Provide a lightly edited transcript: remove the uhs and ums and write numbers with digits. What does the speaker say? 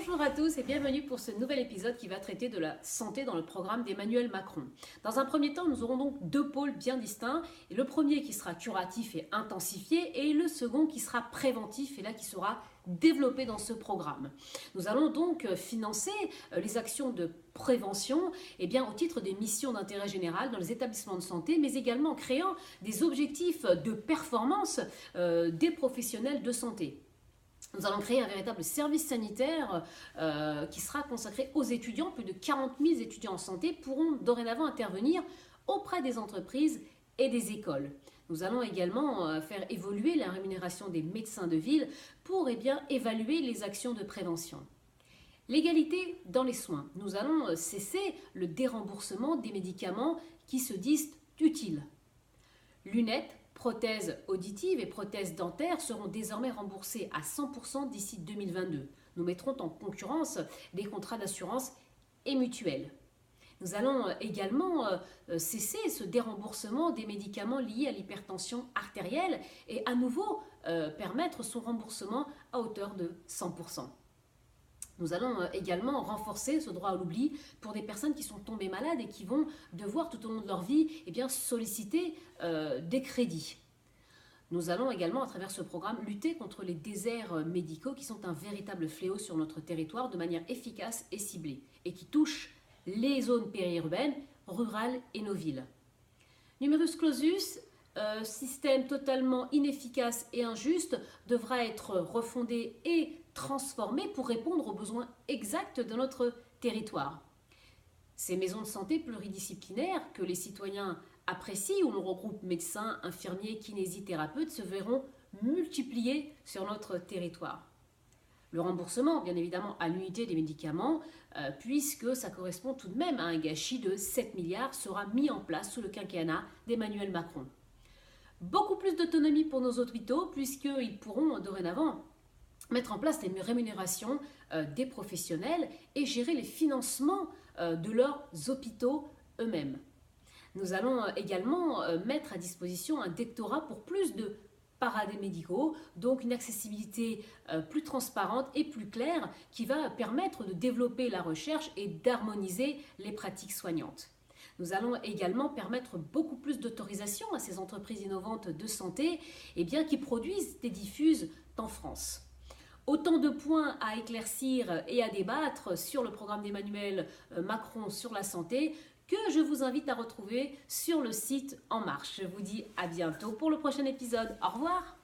Bonjour à tous et bienvenue pour ce nouvel épisode qui va traiter de la santé dans le programme d'Emmanuel Macron. Dans un premier temps, nous aurons donc deux pôles bien distincts. Et le premier qui sera curatif et intensifié et le second qui sera préventif et là qui sera développé dans ce programme. Nous allons donc financer les actions de prévention au titre des missions d'intérêt général dans les établissements de santé, mais également en créant des objectifs de performance des professionnels de santé. Nous allons créer un véritable service sanitaire qui sera consacré aux étudiants. Plus de 40 000 étudiants en santé pourront dorénavant intervenir auprès des entreprises et des écoles. Nous allons également faire évoluer la rémunération des médecins de ville pour évaluer les actions de prévention. L'égalité dans les soins. Nous allons cesser le déremboursement des médicaments qui se disent utiles. Lunettes, prothèses auditives et prothèses dentaires seront désormais remboursées à 100% d'ici 2022. Nous mettrons en concurrence des contrats d'assurance et mutuelles. Nous allons également cesser ce déremboursement des médicaments liés à l'hypertension artérielle et à nouveau permettre son remboursement à hauteur de 100%. Nous allons également renforcer ce droit à l'oubli pour des personnes qui sont tombées malades et qui vont devoir tout au long de leur vie solliciter des crédits. Nous allons également, à travers ce programme, lutter contre les déserts médicaux qui sont un véritable fléau sur notre territoire de manière efficace et ciblée et qui touchent les zones périurbaines, rurales et nos villes. Numerus clausus, système totalement inefficace et injuste, devra être refondé et transformé pour répondre aux besoins exacts de notre territoire. Ces maisons de santé pluridisciplinaires que les citoyens apprécient, où l'on regroupe médecins, infirmiers, kinésithérapeutes, se verront multipliées sur notre territoire. Le remboursement, bien évidemment, à l'unité des médicaments, puisque ça correspond tout de même à un gâchis de 7 milliards, sera mis en place sous le quinquennat d'Emmanuel Macron. Beaucoup plus d'autonomie pour nos hôpitaux, puisqu'ils pourront dorénavant mettre en place des rémunérations des professionnels et gérer les financements de leurs hôpitaux eux-mêmes. Nous allons également mettre à disposition un doctorat pour plus de paramédicaux, donc une accessibilité plus transparente et plus claire qui va permettre de développer la recherche et d'harmoniser les pratiques soignantes. Nous allons également permettre beaucoup plus d'autorisation à ces entreprises innovantes de santé qui produisent et diffusent en France. Autant de points à éclaircir et à débattre sur le programme d'Emmanuel Macron sur la santé que je vous invite à retrouver sur le site En Marche. Je vous dis à bientôt pour le prochain épisode. Au revoir!